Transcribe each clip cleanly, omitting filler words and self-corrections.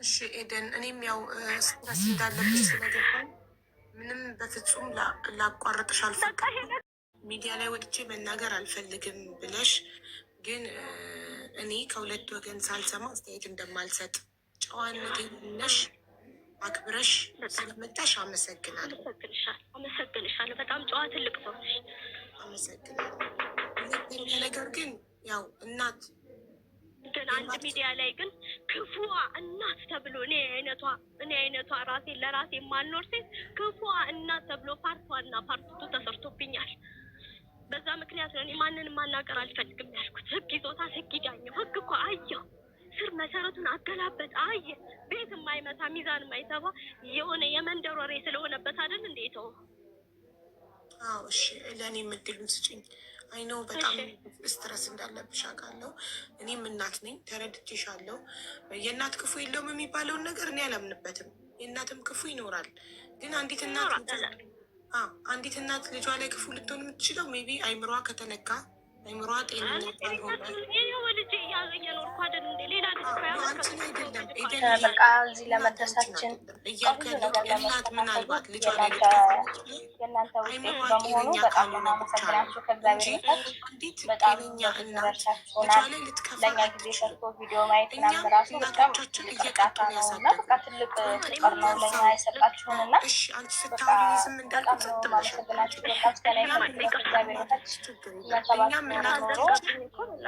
እሺ ኤደን፣ እኔም ያው ስትረስ እንዳለብሽ ስለገባኝ ምንም በፍጹም ላቋረጥሽ አልፈቅድም። ሚዲያ ላይ ወጥቼ መናገር አልፈልግም ብለሽ ግን እኔ ከሁለት ወገን ሳልሰማ አስተያየት እንደማልሰጥ ጨዋነቴን ነሽ አክብረሽ ስለመጣሽ አመሰግናለሁ። አመሰግንሻለሁ። በጣም ጨዋ ትልቅ ሰው ነሽ። አመሰግናለሁ። ሁለተኛ ነገር ግን ያው እናት ግን አንድ ሚዲያ ላይ ግን ክፉዋ እናት ተብሎ እኔ አይነቷ ራሴ ለራሴ የማልኖር ሴት ክፉዋ እናት ተብሎ ፓርቷና ፓርቱ ተሰርቶብኛል። በዛ ምክንያት ነው እኔ ማንንም ማናገር አልፈልግም ያልኩት። ህግ ይዞታል፣ ህግ ይዳኘው። ህግ እኮ አየው ስር መሰረቱን አገላበጥ አየ። ቤት የማይመታ ሚዛን የማይሰባ የሆነ የመንደር ወሬ ስለሆነበት አይደል እንዴ ተው። አዎ እሺ፣ ለእኔ የምድሉን ስጭኝ። አይኖ በጣም ስትረስ እንዳለብሽ አውቃለሁ። እኔም እናት ነኝ፣ ተረድቼሻለሁ። የእናት ክፉ የለውም የሚባለውን ነገር እኔ አላምንበትም። የእናትም ክፉ ይኖራል። ግን አንዲት እናት ልጇ ላይ ክፉ ልትሆን የምትችለው ሜይ ቢ አይምሯ ከተነካ አይምሯ ጤንነት በቃ እዚህ ለመድረሳችን እናት ምናልባት ልጇ ላይ የእናንተ ውጤት በመሆኑ በጣም የማመሰግናችሁ ከእግዚአብሔር በታች በጣም ደርሳችሁናል። ለእኛ ጊዜ ሰርቶ ቪዲዮ ማየት ምናምን ራሱ በጣም እርዳታ ነው እና በቃ ትልቅ ፍቅር ነው ለኛ የሰጣችሁን እና በጣም ነው የማመሰግናችሁ። በቃ እስከላይ እግዚአብሔር በታች እያተባችሁ ኖሮ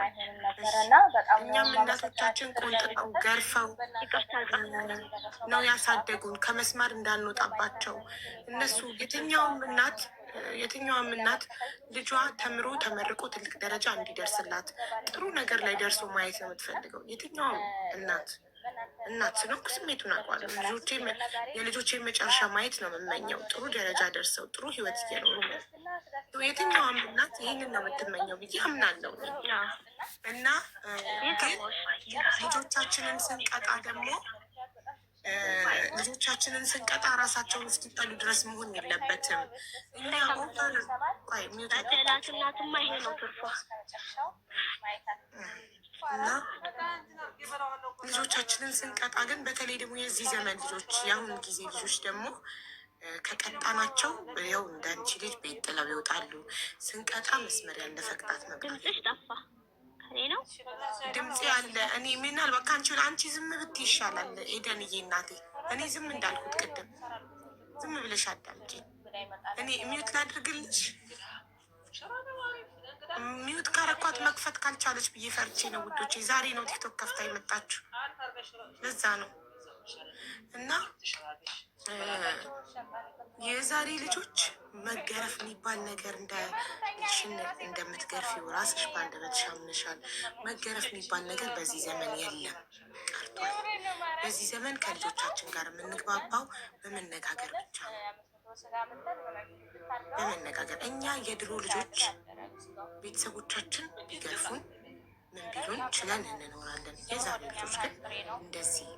አይሆንም ነበረ እና በጣም ነው እናቶቻችን ቆንጥጠው ገርፈው ነው ያሳደጉን ከመስመር እንዳንወጣባቸው። እነሱ የትኛውም እናት ልጇ ተምሮ ተመርቆ ትልቅ ደረጃ እንዲደርስላት ጥሩ ነገር ላይ ደርሶ ማየት ነው የምትፈልገው። የትኛውም እናት ስለሆንኩ ስሜቱን አውቃለሁ። የልጆቼ መጨረሻ ማየት ነው የምመኘው። ጥሩ ደረጃ ደርሰው ጥሩ ህይወት እየኖሩ የትኛውም እናት ይህንን ነው የምትመኘው ብዬ አምናለሁ። እና ግን ልጆቻችንን ስንቀጣ ራሳቸውን እስኪጠሉ ድረስ መሆን የለበትም። እኛ እና ልጆቻችንን ስንቀጣ ግን በተለይ ደግሞ የዚህ ዘመን ልጆች የአሁኑ ጊዜ ልጆች ደግሞ ከቀጣናቸው ያው እንዳንቺ ልጅ ቤት ጥለው ይወጣሉ። ስንቀጣ መስመር ያለፈ ቅጣት መቅጣት ድምፅ ያለ እኔ ምናልባት አንቺ ዝም ብትይ ይሻላል ኤደንዬ እናቴ። እኔ ዝም እንዳልኩት ቅድም ዝም ብለሽ አዳምጪ። እኔ ሚዩት ላድርግልሽ። ሚዩት ካረኳት መክፈት ካልቻለች ብዬ ፈርቼ ነው ውዶቼ። ዛሬ ነው ቲክቶክ ከፍታ የመጣችሁ ለዛ ነው። እና የዛሬ ልጆች መገረፍ የሚባል ነገር እንደምትገርፊው ራስሽ በአንደበትሽ አምነሻል። መገረፍ የሚባል ነገር በዚህ ዘመን የለም፣ ቀርቷል። በዚህ ዘመን ከልጆቻችን ጋር የምንግባባው በመነጋገር ብቻ ነው። በመነጋገር እኛ የድሮ ልጆች ቤተሰቦቻችን ቢገርፉን ምን ቢሉን ችለን እንኖራለን። የዛሬ ልጆች ግን እንደዚህ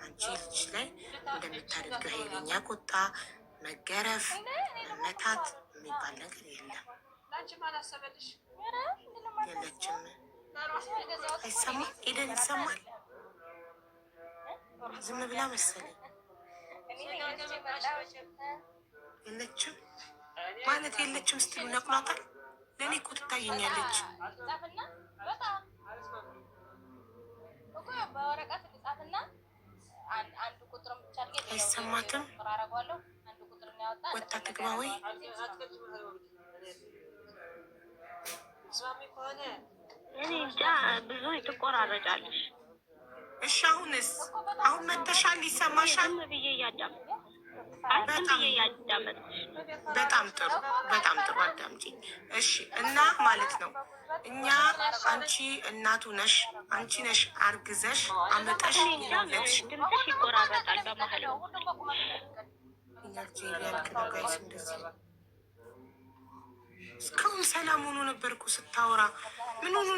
አንቺ ልጅ ላይ እንደምታደርገው ኃይለኛ ቁጣ፣ መገረፍ፣ መመታት የሚባል ነገር የለም። የለችም። አይሰማም? ኤደን ይሰማል? ዝም ብላ መሰለኝ። የለችም ማለት የለችም ስትሉ ነቅሏታል። ለእኔ እኮ ትታየኛለች። አይሰማትም? ወጣ ትግባ ወይ እኔ እንጃ። ብዙ ትቆራረጫለሽ። እሺ አሁን መተሻል? ይሰማሻል? ብዬ እያዳመጥኩ በጣም ጥሩ አዳምጪ። እሺ እና ማለት ነው እኛ አንቺ እናቱ ነሽ፣ አንቺ ነሽ አርግዘሽ አመጠሽ ድምፅሽ ይቆራረጣል በመሀል እስካሁን ሰላም ሆኖ ነበርኩ ስታወራ። ምን ሆኑ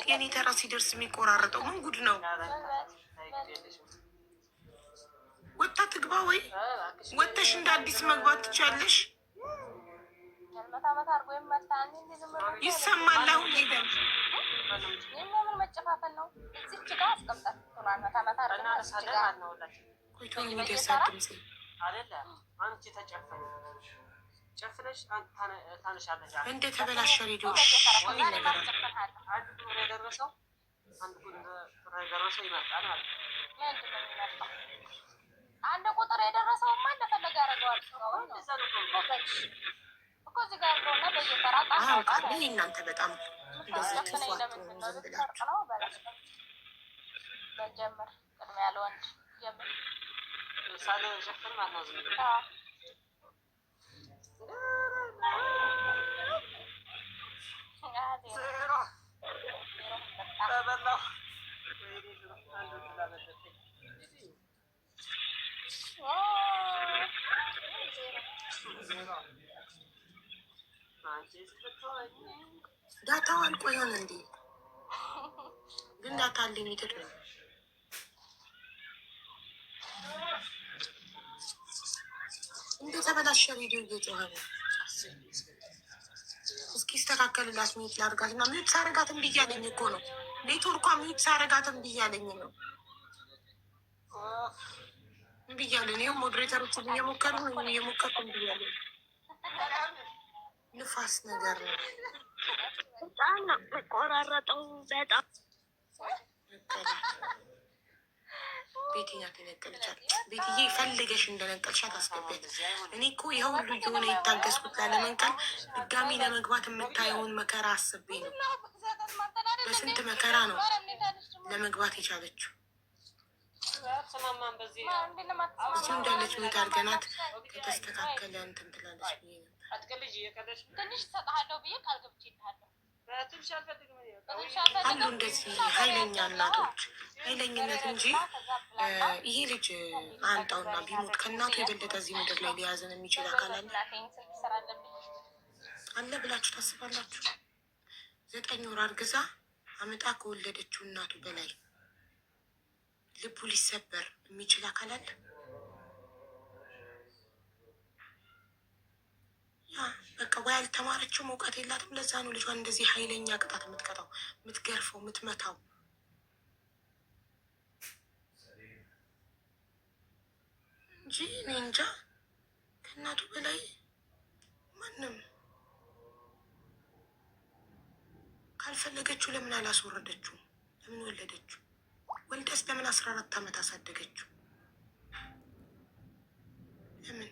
የኔ ተራ ሲደርስ የሚቆራረጠው? ምን ጉድ ነው? ወጣ ትግባ ወይ ወጥተሽ እንደ አዲስ መግባት ትቻለሽ። ይሰማል? አሁን ሄደን ማለት ነው። ተመታ ቆይቶ የሚደርሳት ድምጽ አይደለም። አንቺ ተጨፈኝ ጨፍነሽ ታነሻለሽ። እንደ ተበላሸ ሬዲዮ ወይ ነገር አንድ ቁጥር የደረሰው ይመጣል ማለት ነው። አንድ ቁጥር የደረሰው ማ እንደፈለገ ያደርገዋል እኮ እዚህ ጋር ከሆነ በየተራ እናንተ በጣም እንደዚህ ክፏት ዝም ብላችሁ በጀምር ቅድሚያ ያለ ወንድ ጀምር ሳለ ሸፍን ማለት ነው። ዝም ብሎ ዳታው አልቆ ይሆን እንዴ? ግን ዳታ ሊሚትድ ነው። እንደ ተበላሸ ቪዲዮ እየጮኸ ነው። እስኪ ስተካከልላት ሚዩት ላድርጋት እና ሚዩት ሳረጋት እምቢ እያለኝ እኮ ነው። ኔትወርኳ ሚዩት ሳረጋት እምቢ እያለኝ ነው። እምቢ እያለኝ ይኸው ሞዴሬተሮችን እየሞከሩ እምቢ እያለኝ ንፋስ ነገር ነው። በጣም ነው መቆራረጠው። በጣም ቤትኛ ተነቀልቻል። ቤትዬ ፈልገሽ እንደነቀልሻት አስገቢያት። እኔ እኮ ይኸው ሁሉ የሆነ የታገስኩት ላለመንቀል ድጋሚ ለመግባት የምታየውን መከራ አስቤ ነው። በስንት መከራ ነው ለመግባት የቻለችው። እሱ እንዳለች ሚት አድርገናት ከተስተካከለ እንትን ትላለች ብዬ ነበር። ትንሽ እሰጥሃለሁ ብዬ ቃል ገብቼልሃለሁ። አሉ እንደዚህ ኃይለኛ እናቶች ኃይለኝነት እንጂ ይሄ ልጅ አንጣውና ቢሞት ከእናቱ የበለጠ እዚህ ምድር ላይ ሊያዝን የሚችል አካል አለ ብላችሁ ታስባላችሁ? 9 ወር አርግዛ አመጣ ከወለደችው እናቱ በላይ ልቡ ሊሰበር የሚችል አካል አለ? በቃ ወይ አልተማረችውም፣ እውቀት የላትም። ለዛ ነው ልጇን እንደዚህ ኃይለኛ ቅጣት የምትቀጣው፣ የምትገርፈው፣ የምትመታው። እንጂ እኔ እንጃ ከእናቱ በላይ ማንም ካልፈለገችው ለምን አላስወረደችው? ለምን ወለደችው? ወልደስ ለምን 14 ዓመት አሳደገችው? ለምን?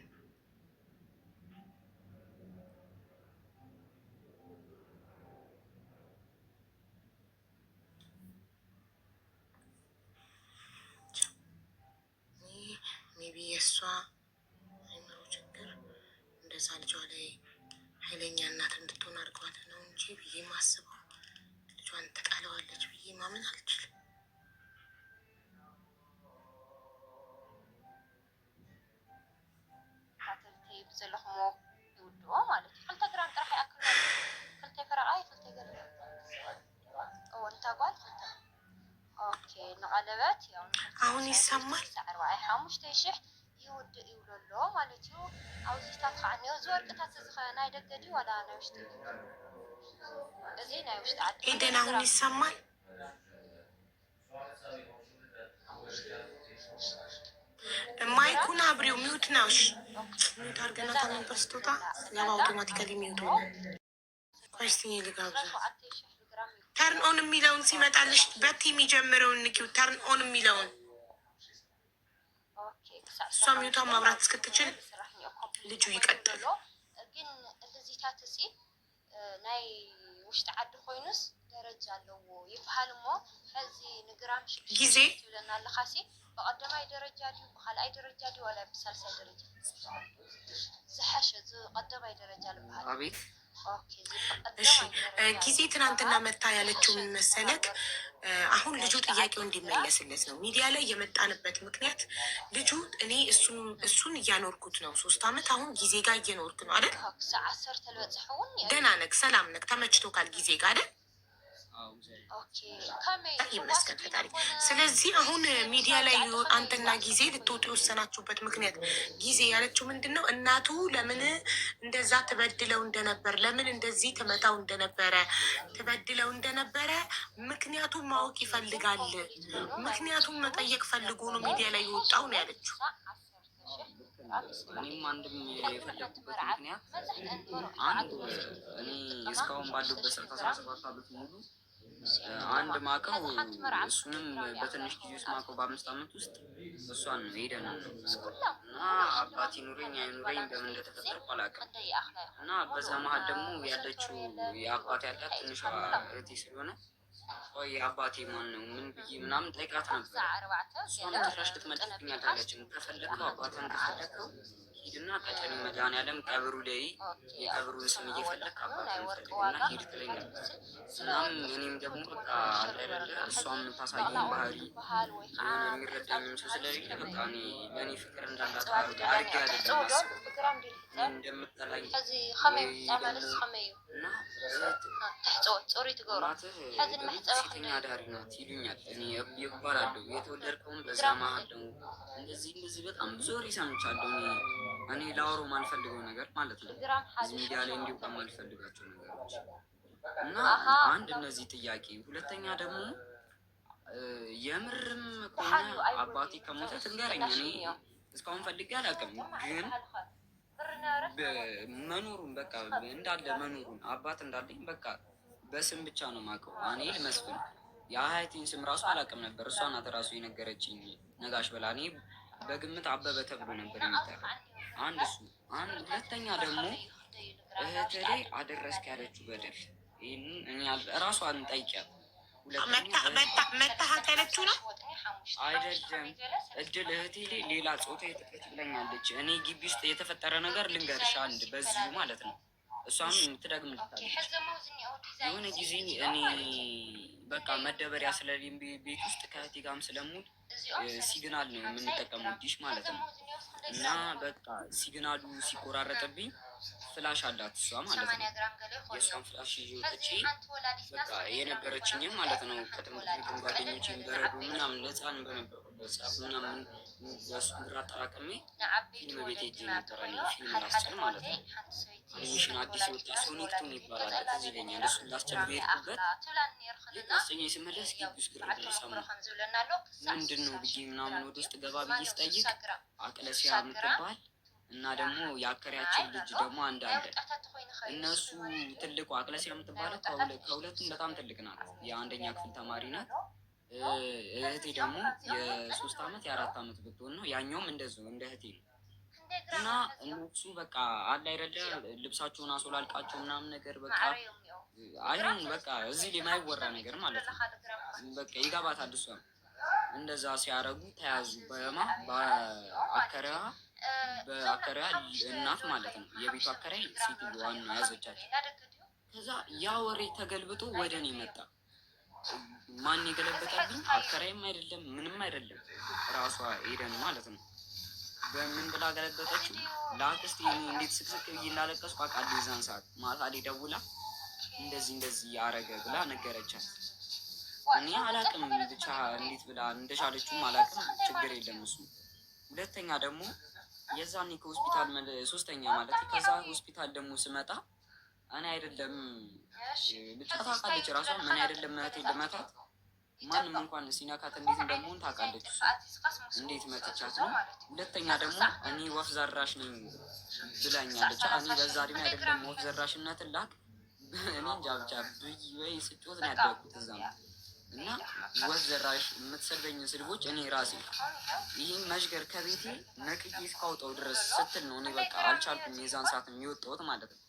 ሜቢ የእሷ አይምሮ ችግር እንደዛ ልጇ ላይ ኃይለኛ እናት እንድትሆን አድርገዋት ነው እንጂ ብዬ ማስበው ልጇን ተቃለዋለች ብዬ ማመን አልችልም። ዘለኹሞ ይውድኦ ማለት እዩ። ክልተ ግራም ጥራሕ ይኣክል ክልተ ፍረቃይ ክልተ ገለ እንታጓል ኦኬ ንቀለበት ያው አሁን ይሰማል 45,000 ይውድእ ይብለሎ ማለት እዩ። ኣብዚታት ከዓ እኒኦ እዚ ወርቅታት እዚ ኸ ናይ ደገ ድዩ ዋላ ናይ ውሽጢ እዚ ናይ ውሽጢ ዓዲ ኤደን አሁን ይሰማል። ማይኩን አብሪው ሚውት ነውሽ ሚውት አድርገና ታመንበር ስትወጣ ያው አውቶማቲካሊ ሚውት ሆነ። ቆይስቲኝ ልጋብዛ ተርን ኦን የሚለውን ሲመጣልሽ በት የሚጀምረውን ንኪው። ተርን ኦን የሚለውን እሷ ሚውቷን ማብራት እስክትችል ልጁ ይቀጥል። ግን እዚታት እዚ ናይ ውሽጢ ዓዲ ኮይኑስ ደረጃ ኣለዎ ይበሃል እሞ ሕዚ ንግራም ጊዜ ትብለና ኣለኻሲ በቀዳማይ ደረጃ ድዩ ብካልኣይ ደረጃ ድዩ ዋላ ብሳልሳይ ደረጃ ዝሓሸ ቀዳማይ ደረጃ ልበሃል። አቤት እሺ ጊዜ ትናንትና መታ ያለችው ምን መሰለክ? አሁን ልጁ ጥያቄው እንዲመለስለት ነው። ሚዲያ ላይ የመጣንበት ምክንያት ልጁ እኔ እሱን እያኖርኩት ነው 3 ዓመት አሁን ጊዜ ጋር እየኖርክ ነው አይደል? ደህና ነክ ሰላም ነክ ተመችቶካል ጊዜ ጋር አይደል? ይመስገን ፈጣሪ። ስለዚህ አሁን ሚዲያ ላይ አንተና ጊዜ ልትወጡ የወሰናችሁበት ምክንያት ጊዜ ያለችው ምንድን ነው? እናቱ ለምን እንደዛ ትበድለው እንደነበር፣ ለምን እንደዚህ ትመታው እንደነበረ፣ ትበድለው እንደነበረ ምክንያቱም ማወቅ ይፈልጋል። ምክንያቱም መጠየቅ ፈልጎ ነው ሚዲያ ላይ የወጣው ነው ያለችው። እኔም አንድም የፈለግኩበት ምክንያት አንድ እኔ እስካሁን ባለሁበት 17 ዓመት ሙሉ አንድ ማቀው እሱንም በትንሽ ጊዜ ውስጥ ማቀው በ5 ዓመት ውስጥ እሷን ነው ሄደን ነው እና አባቴ ኑረኝ አይኑረኝ በምን እንደተፈጠርኩ አላውቅም። እና በዛ መሀል ደግሞ ያለችው የአባቴ ያላት ትንሿ እህቴ ስለሆነ ቆይ አባቴ ማን ነው ምን ብዬ ምናምን ጠይቃት ነበር። እሷን ትራሽ ልትመልስብኝ አልቻለችም። ከፈለግከው አባቷን ከፈለግከው ሂድና ቀጨኔ መድኃኒዓለም ቀብሩ ላይ የቀብሩን ስም እየፈለግ አባቷን ፈልግና ሂድ ትለኝ ነበር። እናም እኔም ደግሞ በቃ አላይደለ እሷም የምታሳየኝ ባህሪ የሚረዳኝ ሰው ስለሌለ በቃ እኔ ለእኔ ፍቅር እንዳላት አድርጌ አይደለም እንደምጠላኝ ሴተኛ አዳሪ ናት ይሉኛል። እኔ ይባላለሁ የተወለድከውም በዛ መሀል ነው። እንደዚህ በጣም ብዙ ወሬ ሰምቻለሁ። እኔ ላወራው ማልፈልገው ነገር ማለት ነው እዚህ ሚዲያ ላይ እንዲሁ ከማልፈልጋቸው ነገሮች እና አንድ እነዚህ ጥያቄ፣ ሁለተኛ ደግሞ የምርም ከሆነ አባቴ ከሞተ ትንገረኝ። እኔ እስካሁን ፈልጌ አላውቅም፣ ግን መኖሩን በቃ እንዳለ መኖሩን አባት እንዳለኝ በቃ በስም ብቻ ነው የማውቀው። እኔ ልመስፍን የአያቴን ስም ራሱ አላውቅም ነበር። እሷ ናት ራሱ የነገረችኝ ነጋሽ በላ። እኔ በግምት አበበ ተብሎ ነበር የሚጠራ። አንድ እሱ አንድ ሁለተኛ ደግሞ እህቴ ላይ አደረስክ ያለችው በደል ይህንን እኔ እራሷን ጠይቂያት። መታሃት ያለችው ነው አይደለም እድል እህቴ ላይ ሌላ ጾታ የጥቅት ብለኛለች። እኔ ግቢ ውስጥ የተፈጠረ ነገር ልንገርሽ አንድ በዚሁ ማለት ነው። እሷም ትደግምልታለች። የሆነ ጊዜ እኔ በቃ መደበሪያ ስለሌም ቤት ውስጥ ከእህቴ ጋርም ስለሙል ሲግናል ነው የምንጠቀመው ዲሽ ማለት ነው። እና በቃ ሲግናሉ ሲቆራረጥብኝ ፍላሽ አላት እሷ ማለት ነው። የእሷን ፍላሽ ይዤ ወጥቼ በቃ የነበረችኝም ማለት ነው ከትምህርት ቤት ጓደኞቼን በረዶ ምናምን ለህፃን በነበሩበት ሰዓት ምናምን በሱ ብር አጠራቅሜ ፊልም ቤት ሄጄ ነበረ። ፊልም ላስችል ማለት ነው። አኒሜሽን አዲስ የወጣ ሶኒክቱን ይባላል ትዝ ይለኛል። እሱን ላስችል በሄድኩበት ልክ አስጠኛ ስመለስ ግቢ ውስጥ ግርግር ሰማሁ። ምንድን ነው ብዬ ምናምን ወደ ውስጥ ገባ ብዬ ስጠይቅ አቅለሲያ የምትባል እና ደግሞ የአከሪያችን ልጅ ደግሞ አንድ አለ። እነሱ ትልቁ አቅለሲያ የምትባለው ከሁለቱም በጣም ትልቅ ናት። የአንደኛ ክፍል ተማሪ ናት። እህቴ ደግሞ የ3 ዓመት የ4 ዓመት ብትሆን ነው። ያኛውም እንደዚሁ እንደ እህቴ ነው። እና እነሱ በቃ አለ አይደለ ልብሳቸውን አስወላልቃቸው ምናምን ነገር በቃ አይሆን በቃ እዚህ ላይ የማይወራ ነገር ማለት ነው። በቃ ይገባታል። እሷም እንደዛ ሲያረጉ ተያዙ። በአከሪያ እናት ማለት ነው። የቤቱ አከራይ ሴትዮዋን ነው ያዘቻቸው። ከዛ ያ ወሬ ተገልብጦ ወደ እኔ መጣ። ማን የገለበጠብኝ? አከራይም አይደለም ምንም አይደለም፣ ራሷ ሄደን ማለት ነው። በምን ብላ ገለበጠችው? ለአክስቴ እንዴት ስቅስቅ ብዬ እንዳለቀስኩ አውቃለሁ። የዛን ሰዓት ማታ ላይ ደውላ እንደዚህ ያረገ ብላ ነገረቻት። እኔ አላቅም ብቻ እንዴት ብላ እንደቻለችውም አላቅም። ችግር የለም እሱ። ሁለተኛ ደግሞ የዛኔ ከሆስፒታል ሶስተኛ ማለት ከዛ ሆስፒታል ደግሞ ስመጣ እኔ አይደለም ብቻ ታውቃለች ራሷ ምን አይደለም እህቴ ልመታት ማንም እንኳን ሲነካት እንዴት እንደምሆን ታውቃለች። እንዴት መጥቻት ነው። ሁለተኛ ደግሞ እኔ ወፍ ዘራሽ ነኝ ብላኛለች። እኔ በዛ እድሜ አይደለም ወፍ ዘራሽነትን ላክ እኔ እንጃ ብቻ ወይ ስጮት ነው ያደረኩት እዛ ነው። እና ወፍ ዘራሽ የምትሰድበኝ ስድቦች እኔ ራሴ ይህን መሽገር ከቤቴ ነቅዬ እስካውጠው ድረስ ስትል ነው እኔ በቃ አልቻልኩም። የዛን ሰዓት የወጣሁት ማለት ነው።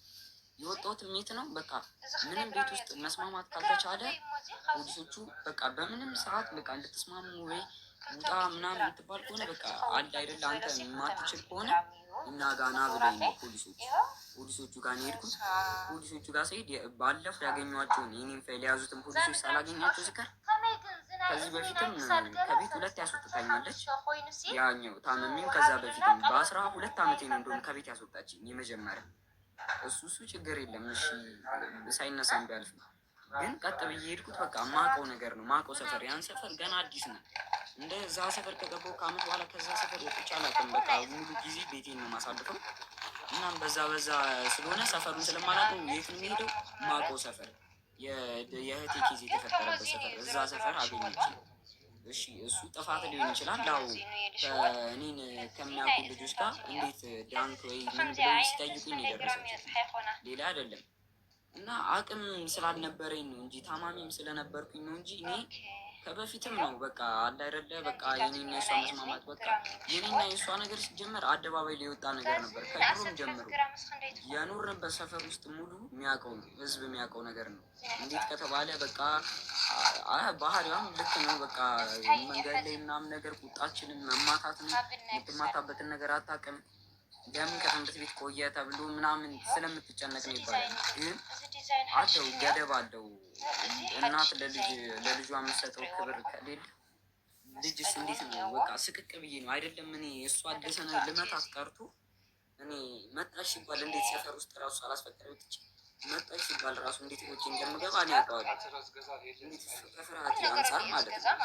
የወጣሁት ሜት ነው በቃ ምንም ቤት ውስጥ መስማማት ካልተቻለ ፖሊሶቹ በቃ በምንም ሰዓት በቃ እንድትስማሙ ወይ ውጣ ምናምን የምትባል ከሆነ በቃ አለ አይደለ አንተ የማትችል ከሆነ እና ጋና ብለኝ ነው ፖሊሶቹ ጋር ነው የሄድኩት። ፖሊሶቹ ጋር ስሄድ ባለፈው ያገኟቸውን የኔን ፋይል የያዙትን ፖሊሶች ሳላገኛቸው ስቀር ከዚህ በፊትም ከቤት 2 ያስወጥታኛለች። ያኛው ታመሜም ከዛ በፊትም በ12 ዓመቴ ነው እንደውም ከቤት ያስወጣችኝ የመጀመሪያ። እሱ ችግር የለም እሺ ሳይነሳም ቢያልፍ ግን ቀጥ ብዬ ሄድኩት። በቃ ማቀው ነገር ነው ማቀው ሰፈር፣ ያን ሰፈር ገና አዲስ ነው። እንደዛ ሰፈር ከገባሁ ከአመት በኋላ ከዛ ሰፈር ወጥቼ አላውቅም። በቃ ሙሉ ጊዜ ቤቴን ነው የማሳልፈው። እናም በዛ ስለሆነ ሰፈሩን ስለማላውቀው የት ነው የሚሄደው? ማቀው ሰፈር፣ የእህቴ ኬዝ የተፈጠረበት ሰፈር፣ እዛ ሰፈር አገኘች። እሺ እሱ ጥፋት ሊሆን ይችላል። ያው እኔን ከሚያውቁ ልጆች ጋር እንዴት ዳንክ ወይ ምን ብለው ሲጠይቁኝ የደረሰች ሌላ አይደለም። እና አቅም ስላልነበረኝ ነው እንጂ ታማሚም ስለነበርኩኝ ነው እንጂ እኔ ከበፊትም ነው በቃ አለ አይደለ በቃ የኔና የሷ መስማማት በቃ የኔና የሷ ነገር ሲጀመር አደባባይ ላይ የወጣ ነገር ነበር። ከድሮም ጀምሮ የኖርንበት ሰፈር ውስጥ ሙሉ የሚያውቀው ህዝብ የሚያውቀው ነገር ነው። እንዴት ከተባለ በቃ ባህሪዋም ልክ ነው። በቃ መንገድ ላይ ምናምን ነገር ቁጣችንን መማታት ነው። የምትማታበትን ነገር አታውቅም። ለምን ከትምህርት ቤት ቆየ ተብሎ ምናምን ስለምትጨነቅ ነው ይባላል። ግን አለው ገደብ አለው። እናት ለልጇ የምትሰጠው ክብር ከሌለ ልጅስ እንዴት ነው? በቃ ስቅቅ ብዬ ነው አይደለም እኔ እሷ አደሰነ ልመታት ቀርቶ እኔ መጣሽ ሲባል እንዴት ሰፈር ውስጥ ራሱ አላስፈቀደም ትችል መጣች ሲባል ራሱ እንዴት ወጪ እንደምገባ እኔ አውቀዋለሁ። ከፍርሃት አንጻር ማለት ነው።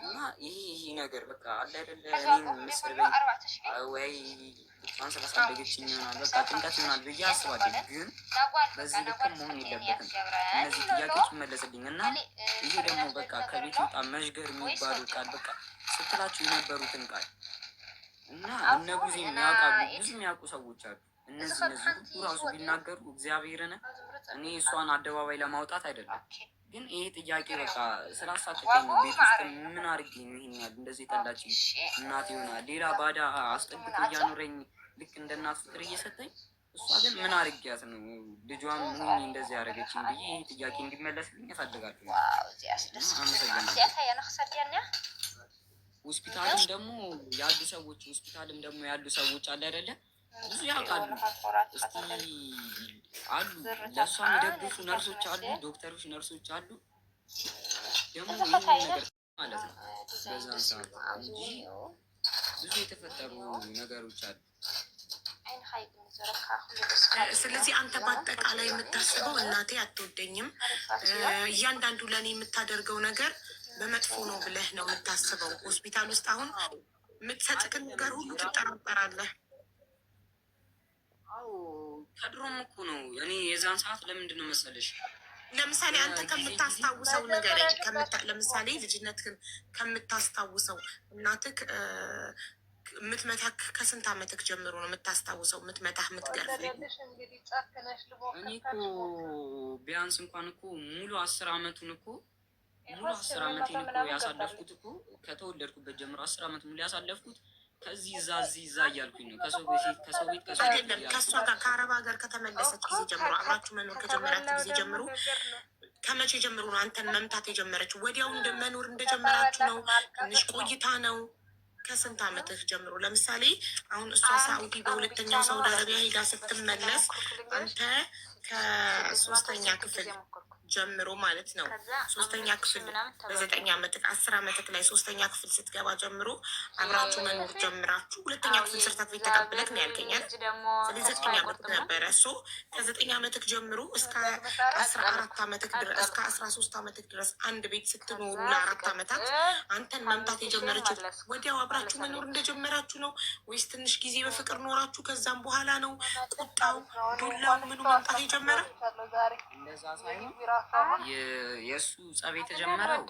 እና ይሄ ነገር በቃ አለ አይደለ እኔን ምስርበኝ ወይ ጣን ስላሳደገችኝ ይሆናል በቃ ጭንቀት ይሆናል ብዬ አስባለሁ። ግን በዚህ ልክ መሆን የለበትም። እነዚህ ጥያቄዎች ይመለስልኝ እና ይሄ ደግሞ በቃ ከቤት ወጣ መዥገር የሚባሉ ቃል በቃ ስትላቸው የነበሩትን ቃል እና እነ ብዙ የሚያውቃሉ ብዙ የሚያውቁ ሰዎች አሉ። እነዚህ ሁሉ ራሱ ቢናገሩ እግዚአብሔርን እኔ እሷን አደባባይ ለማውጣት አይደለም። ግን ይሄ ጥያቄ በቃ ስላሳቀቀኝ ነው። ቤት ውስጥ ምን አድርጌ ነው ይሄን ያህል እንደዚህ ጠላችኝ? እናት ይሆናል ሌላ ባዳ አስጠብቆ እያኖረኝ ልክ እንደ እናት ፍቅር እየሰጠኝ እሷ ግን ምን አድርጊያት ነው ልጇም ሆኜ እንደዚህ ያደረገችኝ ብዬ ይሄ ጥያቄ እንዲመለስልኝ እፈልጋለሁ። አመሰግናለሁ። ሆስፒታልም ደግሞ ያሉ ሰዎች አለ አይደለ ብዙ ያውቃሉ። እስቲ አሉ ለእሷ የሚደግፉ ነርሶች አሉ፣ ዶክተሮች ነርሶች አሉ። ደግሞ ይህን ነገር ማለት ነው በዛን ሰዓት እንጂ ብዙ የተፈጠሩ ነገሮች አሉ። ስለዚህ አንተ በአጠቃላይ የምታስበው እናቴ አትወደኝም፣ እያንዳንዱ ለእኔ የምታደርገው ነገር በመጥፎ ነው ብለህ ነው የምታስበው። ሆስፒታል ውስጥ አሁን የምትሰጥክን ነገር ሁሉ ትጠራጠራለህ። ከድሮም እኮ ነው እኔ የዛን ሰዓት ለምንድን ነው መሰለሽ ለምሳሌ አንተ ከምታስታውሰው ነገር ለምሳሌ ልጅነትህን ከምታስታውሰው እናትህ የምትመታክ ከስንት ዓመትክ ጀምሮ ነው የምታስታውሰው? የምትመታህ የምትገርፍህ? እኔ እኮ ቢያንስ እንኳን እኮ ሙሉ 10 ዓመቱን እኮ ሙሉ 10 ዓመቴን እኮ ያሳለፍኩት እኮ ከተወለድኩበት ጀምሮ 10 ዓመት ሙሉ ያሳለፍኩት ከዚህ እዛ እያልኩኝ ነው። ከሰው ቤት ከእሷ ጋር ከአረብ ሀገር ከተመለሰች ጊዜ ጀምሮ አብራችሁ መኖር ከጀመራችሁ ጊዜ ጀምሮ ከመቼ ጀምሮ ነው አንተን መምታት የጀመረችው? ወዲያው መኖር እንደጀመራችሁ ነው? ትንሽ ቆይታ ነው? ከስንት ዓመትህ ጀምሮ? ለምሳሌ አሁን እሷ ሳኡዲ በሁለተኛው ሳውዲ አረቢያ ሄዳ ስትመለስ አንተ ከ3ኛ ክፍል ጀምሮ ማለት ነው 3ኛ ክፍል በ9 ዓመትህ 10 ዓመትህ ላይ 3ኛ ክፍል ስትገባ ጀምሮ አብራችሁ መኖር ጀምራችሁ 2ኛ ክፍል ሰርተፍኬት ተቀብለህ ነው ያልከኛል። ስለዚህ 9 ዓመትህ ነበረ። ከ9 ዓመትህ ጀምሮ እስከ 14 ዓመትህ ድረስ እስከ 13 ዓመትህ ድረስ አንድ ቤት ስትኖሩ ለ4 ዓመታት አንተን መምታት የጀመረችው ወዲያው አብራችሁ መኖር እንደጀመራችሁ ነው ወይስ ትንሽ ጊዜ በፍቅር ኖራችሁ ከዛም በኋላ ነው ቁጣው ዱላው ምኑ መምጣት የጀመረ? እንደዛ ሳይሆን የእሱ ጸብ የተጀመረው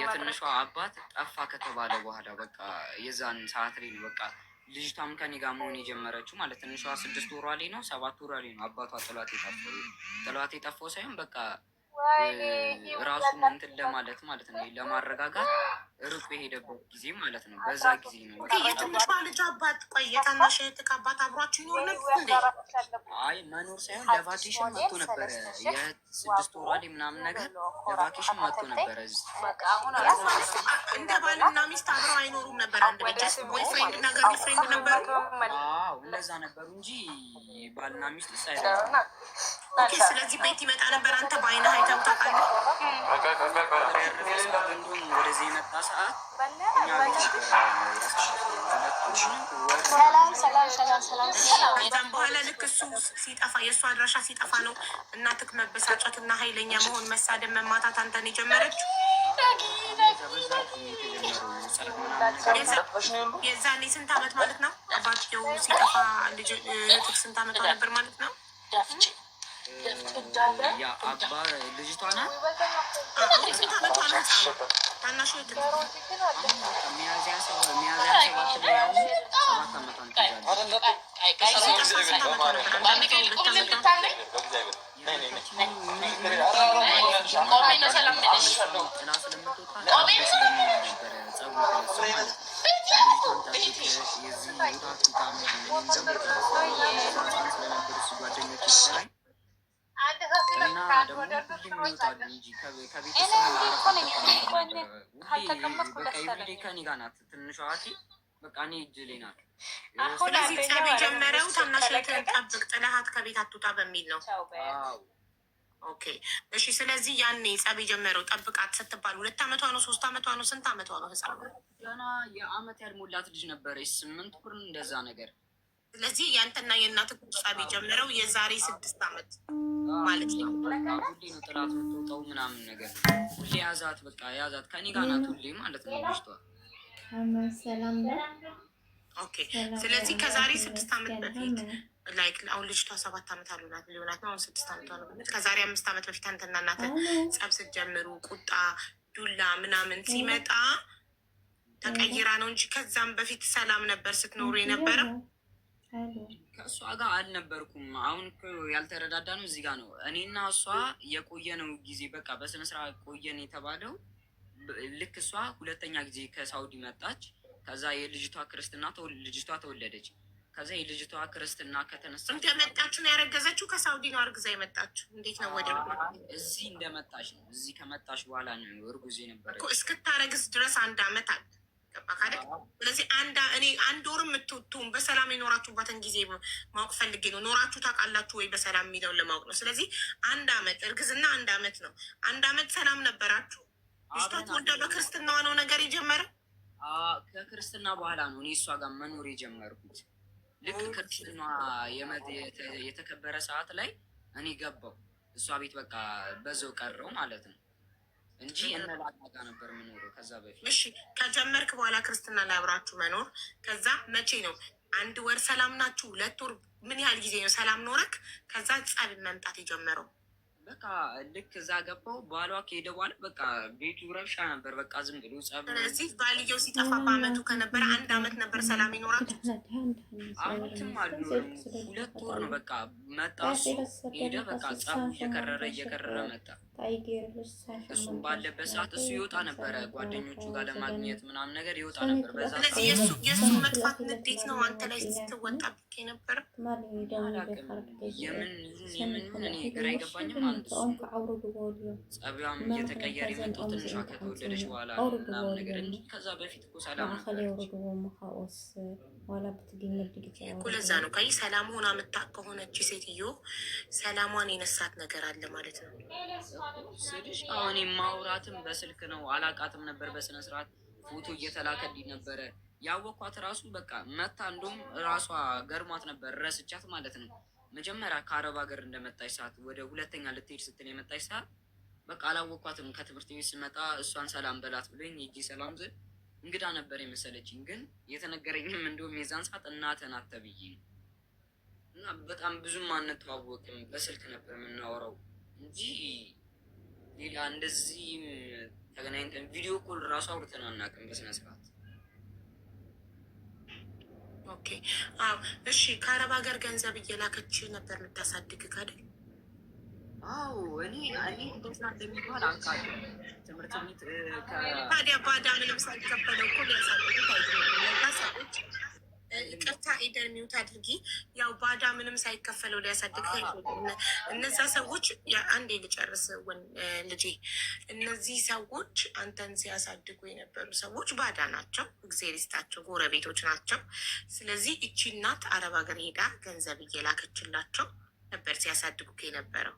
የትንሿ አባት ጠፋ ከተባለ በኋላ በቃ የዛን ሰዓት ላይ ነው በቃ ልጅቷም ከኔ ጋር መሆን የጀመረችው ማለት ትንሿ 6 ወሯ ላይ ነው 7 ወሯ ላይ ነው አባቷ ጥሏት የጠፋው ሳይሆን በቃ ራሱን እንትን ለማለት ማለት ነው ለማረጋጋት ሩቅ የሄደበት ጊዜ ማለት ነው። በዛ ጊዜ ነው የትንሿ ልጅ አባት ቆይ የታናሽ እህትህ አባት አብሯችሁ ይኖር ነበር እንዴ? አይ መኖር ሳይሆን ለቫኬሽን መጥቶ ነበረ። የ6 ወሯ ላይ ምናምን ነገር ለቫኬሽን መጥቶ ነበረ። እንደ ባልና ሚስት አብረው አይኖሩም ነበር። አንድ ቤት ቦይፍሬንድ እና ገርልፍሬንድ ነበሩ። አዎ እንደዛ ነበሩ እንጂ ባልና ሚስት ሳይሆን ኦኬ። ስለዚህ ቤት ይመጣ ነበር። አንተ በአይነህ አይተኸው ታውቃለህ? ወደዚህ የመጣ ሰዓት ከዛም በኋላ ልክ እሱ ሲጠፋ የእሱ አድራሻ ሲጠፋ ነው እናትህ መበሳጨት እና ኃይለኛ መሆን፣ መሳደብ፣ መማታት አንተን የጀመረችው። የዛኔ ስንት አመት ማለት ነው? አባትየው ሲጠፋ እህትህ ስንት አመቷ ነበር ማለት ነው? አባ ልጅቷ ናት። ስንት አመቷ ነው? ታናሽ እህትህ ሚያዝያ 7 ላይ ያው 7 አመቷን ከኔ ጋር ናት ትንሿ እህቴ። በቃ እኔ እጅ ላይ ናት። ስለዚህ ጸብ የጀመረው ታናሽ እህትህን ጠብቅ፣ ጥለሃት ከቤት አትውጣ በሚል ነው። ኦኬ እሺ። ስለዚህ ያኔ ጸብ የጀመረው ጠብቃት ስትባል 2 አመቷ ነው? 3 አመቷ ነው? ስንት አመቷ ነው? ህፃኑ ገና የአመት ያልሞላት ልጅ ነበረች፣ 8 ወር እንደዛ ነገር። ስለዚህ ያንተና የእናትህ ጸብ የጀመረው የዛሬ 6 አመት ማለት ነው። ሁሌ ነው ጥላት የምትወጣው ምናምን ነገር። ሁሌ ያዛት፣ በቃ ያዛት፣ ከኔ ጋር ናት ሁሌ ማለት ነው ልጅቷ። ኦኬ ስለዚህ ከዛሬ 6 አመት በፊት ላይክ አሁን ልጅቷ 7 አመት ሊሆናት ነው። አሁን 6 አመቷ ነው። ከዛሬ 5 አመት በፊት አንተና እናትህ ጸብ ስትጀምሩ ቁጣ፣ ዱላ ምናምን ሲመጣ ተቀይራ ነው እንጂ ከዛም በፊት ሰላም ነበር ስትኖሩ የነበረው። ከእሷ ጋር አልነበርኩም። አሁን ያልተረዳዳ ነው እዚህ ጋር ነው። እኔና እሷ የቆየ ነው ጊዜ በቃ በስነስርዓት ቆየን የተባለው ልክ እሷ 2ኛ ጊዜ ከሳውዲ መጣች። ከዛ የልጅቷ ክርስትና ልጅቷ ተወለደች። ከዛ የልጅቷ ክርስትና ከተነሳ እንደመጣችሁ ነው ያረገዘችው። ከሳውዲ ነው አርግዛ የመጣችሁ። እንዴት ነው ወደ እዚህ እንደመጣች ነው። እዚህ ከመጣች በኋላ ነው እርጉዝ የነበረች። እስክታረግዝ ድረስ 1 አመት አለ። ገባ ካለ ስለዚህ አንድ ወር የምትውቱም በሰላም የኖራችሁባትን ጊዜ ማወቅ ፈልጌ ነው። ኖራችሁ ታውቃላችሁ ወይ በሰላም የሚለውን ለማወቅ ነው። ስለዚህ 1 አመት እርግዝና 1 አመት ነው። 1 አመት ሰላም ነበራችሁ። ልጅቷ ተወልዳ በክርስትናዋ ነው ነገር የጀመረ። ከክርስትና በኋላ ነው እኔ እሷ ጋር መኖር የጀመርኩት። ልክ ክርስትና የተከበረ ሰዓት ላይ እኔ ገባው እሷ ቤት በቃ በዛው ቀረው ማለት ነው እንጂ እነላጋ ነበር የምኖረው ከዛ በፊት። እሺ ከጀመርክ በኋላ ክርስትና ላይ አብራችሁ መኖር ከዛ መቼ ነው 1 ወር ሰላም ናችሁ? 2 ወር ምን ያህል ጊዜ ነው ሰላም ኖረክ? ከዛ ጸብ መምጣት የጀመረው በቃ ልክ እዛ ገባው ባሏ ከሄደ በኋላ በቃ ቤቱ ረብሻ ነበር። በቃ ዝም ብሎ ጸብ። ስለዚህ ባልየው ሲጠፋ በአመቱ ከነበረ 1 አመት ነበር ሰላም ይኖራችሁ? አመትም አልኖርም 2 ወር ነው በቃ መጣ እሱ ሄደ። በቃ ጸቡ እየከረረ መጣ። እሱም ባለበት ሰዓት እሱ ይወጣ ነበረ ጓደኞቹ ጋር ለማግኘት ምናምን ነገር ይወጣ ነበር። በዛ ስለዚህ የእሱ መጥፋት ንዴት ነው አንተ ላይ ስትወጣብህ የነበረ። የምን እኔ ግራ አይገባኝም። ጸቢያም እየተቀየረ የመጣው ትንሿ ከተወለደች በኋላ ምናምን ነገር እንጂ ከዛ በፊት እኮ ሰላም ነበረች እኮ። ለዛ ነው ከይ ሰላም ሆና የምታውቅ ከሆነች ሴትዮ ሰላሟን የነሳት ነገር አለ ማለት ነው ስልሽ። አሁን ማውራትም በስልክ ነው። አላቃትም ነበር በስነ ስርዓት ፎቶ እየተላከልኝ ነበረ ያወኳት ራሱ በቃ መታ። እንደውም ራሷ ገርሟት ነበር ረስቻት ማለት ነው። መጀመሪያ ከአረብ ሀገር እንደመጣች ሰዓት ወደ 2ኛ ልትሄድ ስትል የመጣች ሰዓት በቃ አላወኳትም። ከትምህርት ቤት ስመጣ እሷን ሰላም በላት ብሎኝ ሂጂ ሰላም ስል እንግዳ ነበር የመሰለችኝ። ግን የተነገረኝም እንደውም የዛን ሰዓት እናትህ ናት ተብዬ ነው። እና በጣም ብዙም አንተዋወቅም፣ በስልክ ነበር የምናወራው እንጂ ሌላ እንደዚህ ተገናኝተን ቪዲዮ ኮል ራሱ አውርተን አናውቅም በስነስርዓት። ኦኬ አዎ እሺ። ከአረብ ሀገር ገንዘብ እየላከች ነበር የምታሳድግ ካደል? አዎ እኔ እንደዛ እንደሚባል አንካለ ትምህርት ቤት ታዲያ ባዳ ምንም ሳይከፈለው እኮ ሊያሳድጉት አይደለም ሰዎች። ቅርታ ኢደን ሚውት አድርጊ። ያው ባዳ ምንም ሳይከፈለው ሊያሳድግ እነዛ ሰዎች አንዴ ልጨርስ ልጄ። እነዚህ ሰዎች አንተን ሲያሳድጉ የነበሩ ሰዎች ባዳ ናቸው፣ እግዜር ይስጣቸው፣ ጎረቤቶች ናቸው። ስለዚህ እቺ እናት አረብ ሀገር ሄዳ ገንዘብ እየላከችላቸው ነበር ሲያሳድጉ የነበረው።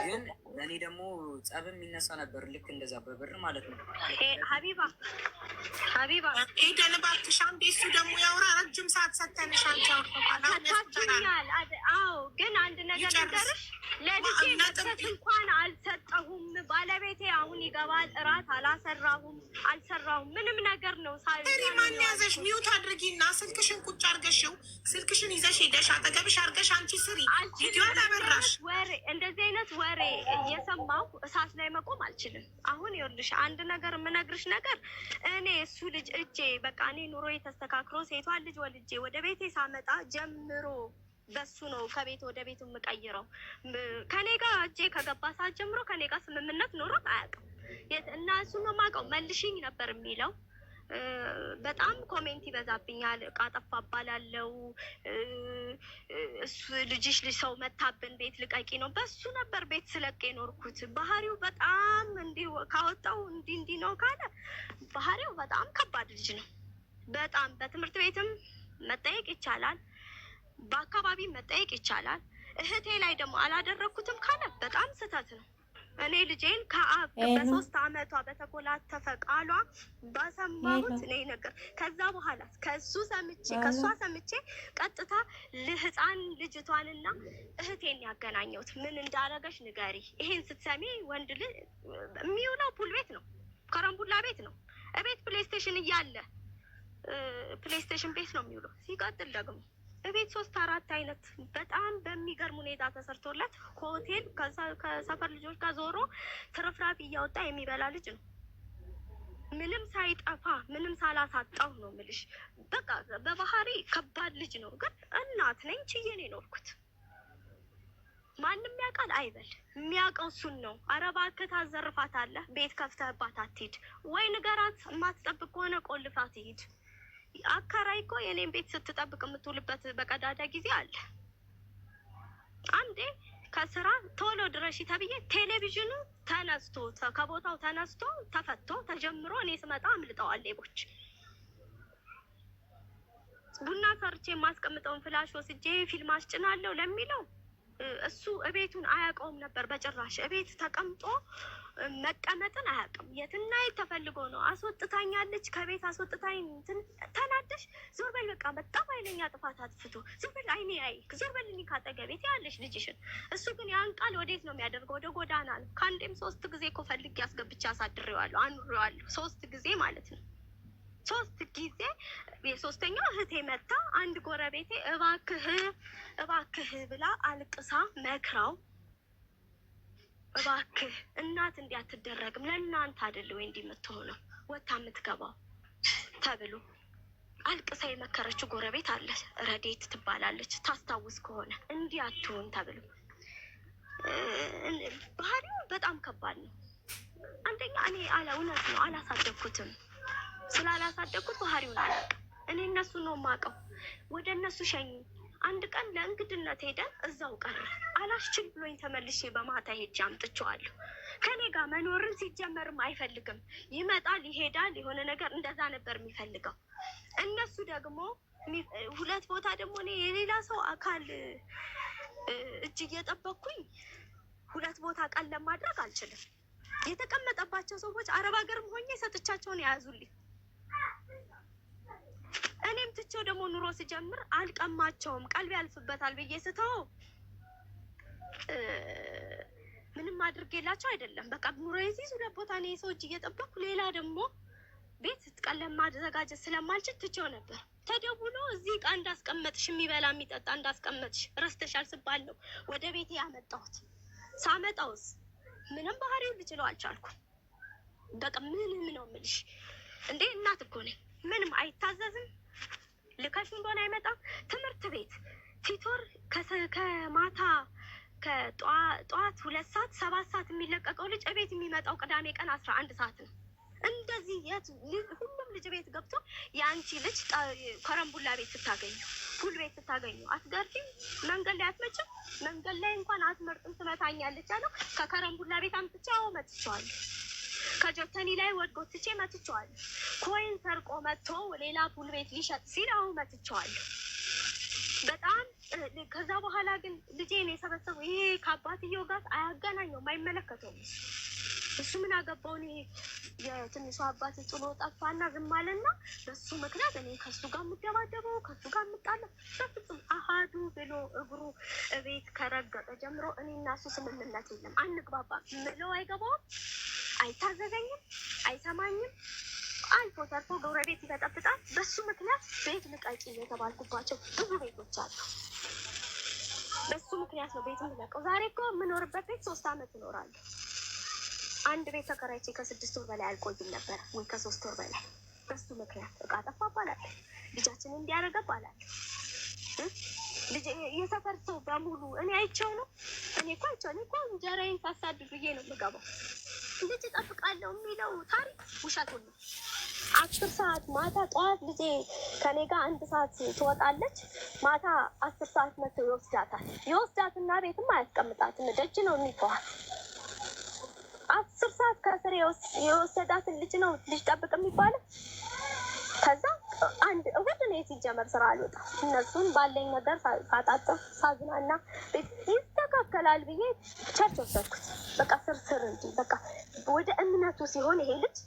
ግን ለእኔ ደግሞ ጸብ የሚነሳ ነበር ልክ እንደዛ በብር ማለት ነው። ሀቢባ ኤደን እባክሽ አንዴ እሱ ደግሞ ያውራ። ረጅም ሰዓት ሰተንሽ አንቺ ሰጥታችሁኛል። አዎ ግን አንድ ነገር ነገርሽ ለልጄ መስጠት እንኳን አልሰጠሁም። ባለቤቴ አሁን ይገባል። እራት አልሰራሁም ምንም ነገር ነው። ማን ያዘሽ? ሚውት አድርጊና ስልክሽን ቁጭ አርገሽው ስልክሽን ይዘሽ ሄደሽ አጠገብሽ አርገሽ አንቺ ስሪ። ቪዲዮ አላበራሽ። ወሬ እንደዚህ አይነት ወሬ እየሰማሁ እሳት ላይ መቆም አልችልም። አሁን ይኸውልሽ አንድ ነገር የምነግርሽ ነገር እኔ እሱ ልጅ እጄ በቃ እኔ ኑሮ የተስተካክሎ ሴቷን ልጅ ወልጄ ወደ ቤቴ ሳመጣ ጀምሮ በሱ ነው ከቤት ወደ ቤቱ የምቀይረው። ከኔ ጋር እጄ ከገባ ሰዓት ጀምሮ ከኔ ጋር ስምምነት ኖሮት አያውቅም። እና እሱ ነው የማውቀው። መልሽኝ ነበር የሚለው። በጣም ኮሜንት ይበዛብኛል። እቃ ጠፋ እባላለሁ። እሱ ልጅሽ ልጅ ሰው መታብን ቤት ልቀቂ ነው። በሱ ነበር ቤት ስለቅ የኖርኩት። ባህሪው በጣም እንዲህ ካወጣው እንዲህ ነው ካለ ባህሪው በጣም ከባድ ልጅ ነው። በጣም በትምህርት ቤትም መጠየቅ ይቻላል፣ በአካባቢ መጠየቅ ይቻላል። እህቴ ላይ ደግሞ አላደረግኩትም ካለ በጣም ስህተት ነው። እኔ ልጄን በ3 አመቷ በተኮላተፈ ቃሏ ባሰማሁት እኔ ነገር ከዛ በኋላ ከእሷ ሰምቼ ቀጥታ ህፃን ልጅቷንና እህቴን ያገናኘሁት። ምን እንዳረገች ንገሪ። ይሄን ስትሰሚ ወንድ ልጅ የሚውለው ፑል ቤት ነው፣ ከረምቡላ ቤት ነው። እቤት ፕሌይስቴሽን እያለ ፕሌይስቴሽን ቤት ነው የሚውለው። ሲቀጥል ደግሞ እቤት 3-4 አይነት በጣም በሚገርም ሁኔታ ተሰርቶለት ሆቴል ከሰፈር ልጆች ጋር ዞሮ ትርፍራፊ እያወጣ የሚበላ ልጅ ነው። ምንም ሳይጠፋ ምንም ሳላሳጣው ነው የምልሽ። በቃ በባህሪ ከባድ ልጅ ነው። ግን እናት ነኝ ችዬ ነው የኖርኩት። ማንም ያውቃል አይበል፣ የሚያውቀው እሱን ነው። ኧረ እባክህ ታዘርፋታለህ፣ ቤት ከፍተህባት አትሂድ ወይ ንገራት። የማትጠብቅ ከሆነ ቆልፋት ትሂድ። አከራይ እኮ የኔን ቤት ስትጠብቅ የምትውልበት በቀዳዳ ጊዜ አለ። አንዴ ከስራ ቶሎ ድረሺ ተብዬ ቴሌቪዥኑ ተነስቶ ከቦታው ተነስቶ ተፈቶ ተጀምሮ እኔ ስመጣ አምልጠዋል ሌቦች። ቡና ሰርቼ የማስቀምጠውን ፍላሽ ወስጄ ፊልም አስጭናለሁ ለሚለው እሱ እቤቱን አያውቀውም ነበር በጭራሽ። እቤት ተቀምጦ መቀመጥን አያውቅም። የትና የት ተፈልጎ ነው አስወጥታኛለች። ከቤት አስወጥታኝ ተናደሽ ዞር በል በቃ በጣም ኃይለኛ ጥፋት አጥፍቶ ዞር በል አይኔ ዞር በል እኔ ካጠገቤት ያለሽ ልጅሽን። እሱ ግን ያን ቃል ወዴት ነው የሚያደርገው? ወደ ጎዳና ነው። ከአንዴም 3 ጊዜ እኮ ፈልጌ አስገብቼ አሳድሬዋለሁ፣ አኑሬዋለሁ። 3 ጊዜ ማለት ነው። 3 ጊዜ። የሶስተኛው እህቴ መታ አንድ ጎረቤቴ እባክህ ብላ አልቅሳ መክራው፣ እባክህ እናት እንዲህ አትደረግም፣ ለእናንተ አይደለ ወይ እንዲህ የምትሆነው ወታ የምትገባው ተብሎ አልቅሳ የመከረችው ጎረቤት አለ። ረዴት ትባላለች፣ ታስታውስ ከሆነ እንዲህ አትሆን ተብሎ። ባህሪው በጣም ከባድ ነው። አንደኛ እኔ እውነት ነው አላሳደግኩትም። ስላላሳደግኩት ባህሪውን አላውቅም። እኔ እነሱ ነው የማውቀው። ወደ እነሱ ሸኝ። አንድ ቀን ለእንግድነት ሄደን እዛው ቀረ። አላስችል ብሎኝ ተመልሼ በማታ ሄጄ አምጥቼዋለሁ። ከኔ ጋር መኖርን ሲጀመርም አይፈልግም። ይመጣል ይሄዳል፣ የሆነ ነገር እንደዛ ነበር የሚፈልገው። እነሱ ደግሞ 2 ቦታ ደግሞ እኔ የሌላ ሰው አካል እጅ እየጠበቅኩኝ 2 ቦታ ቀን ለማድረግ አልችልም። የተቀመጠባቸው ሰዎች አረብ ሀገርም ሆኜ ሰጥቻቸውን የያዙልኝ። እኔም ትቼው ደግሞ ኑሮ ስጀምር አልቀማቸውም። ቀልብ ያልፍበታል ብዬ ስተው ምንም አድርጌላቸው አይደለም። በቃ ኑሮ የዚህ 2 ቦታ እኔ የሰው እጅ እየጠበቅኩ ሌላ ደግሞ ቤት ቀለም ማዘጋጀት ስለማልችል ትቼው ነበር። ተደውሎ እዚህ ዕቃ እንዳስቀመጥሽ የሚበላ የሚጠጣ እንዳስቀመጥሽ ረስተሻል ስባል ነው ወደ ቤቴ ያመጣሁት። ሳመጣውስ ምንም ባህሪውን ልችለው አልቻልኩም። በቃ ምንም ነው የምልሽ እንዴ እናት እኮ ነኝ። ምንም አይታዘዝም። ልከሽ እንደሆነ አይመጣም። ትምህርት ቤት ቲቶር ከማታ ከጠዋት 2 ሰዓት 7 ሰዓት የሚለቀቀው ልጅ እቤት የሚመጣው ቅዳሜ ቀን 11 ሰዓት ነው። እንደዚህ ሁሉም ልጅ ቤት ገብቶ የአንቺ ልጅ ከረምቡላ ቤት ስታገኙ ፑል ቤት ስታገኙ አትገርፊም? መንገድ ላይ አትመጭም? መንገድ ላይ እንኳን አትመርጥም ትመታኛለች አለው። ከከረምቡላ ቤት አምጥቼ መትቼዋለሁ። ከጆተኒ ላይ ወድቆ ትቼ መትቼዋለሁ። ኮይን ሰርቆ መጥቶ ሌላ ፑል ቤት ሊሸጥ ሲል መትቼዋለሁ። በጣም ከዛ በኋላ ግን ልጄን የሰበሰቡ ይሄ ከአባትየው ጋር አያገናኘውም፣ አይመለከተውም። እሱ ምን አገባውን? ይሄ የትንሹ አባት ጥሎ ጠፋና ዝም አለና በሱ ምክንያት እኔ ከሱ ጋር የምደባደበው ከሱ ጋር የምጣለው በፍጹም አሃዱ ብሎ እግሩ እቤት ከረገጠ ጀምሮ እኔ እና እሱ ስምምነት የለም፣ አንግባባም ምለው አይገባውም፣ አይታዘዘኝም፣ አይሰማኝም። አልፎ ተርፎ ጎረቤት ይበጠብጣል። በሱ ምክንያት ቤት ልቀቂ የተባልኩባቸው ብዙ ቤቶች አሉ። በሱ ምክንያት ነው ቤት የምለቀው። ዛሬ እኮ የምኖርበት ቤት 3 አመት እኖራለሁ። አንድ ቤት ተከራይቼ ከ6 ወር በላይ አልቆይም ነበር ወይ ከ3 ወር በላይ በሱ ምክንያት። እቃ ጠፋ እባላለሁ፣ ልጃችን እንዲያደርገ እባላለሁ። ልጅ የሰፈር ሰው በሙሉ እኔ አይቼው ነው። እኔ እኮ እንጀራዬን ሳሳድግ ብዬ ነው የምገባው። ልጅ እጠብቃለሁ የሚለው ታሪክ ውሸቱን ነው። 10 ሰዓት ማታ ጠዋት ልጄ ከኔ ጋር 1 ሰዓት ትወጣለች። ማታ 10 ሰዓት መጥቶ ይወስዳትና ቤትም አያስቀምጣትም፣ ደጅ ነው የሚተዋት። 10 ሰዓት ከስር የወሰዳትን ልጅ ነው ልጅ ጠብቅ የሚባለው። ከዛ አንድ እሁድ ነው ሲጀመር ስራ አልወጣም። እነሱን ባለኝ ነገር ሳጣጥፍ ሳዝናና ቤት ይስተካከላል ብዬ ቸርች ወሰድኩት። በቃ ስርስር እንጂ በቃ ወደ እምነቱ ሲሆን ይሄ ልጅ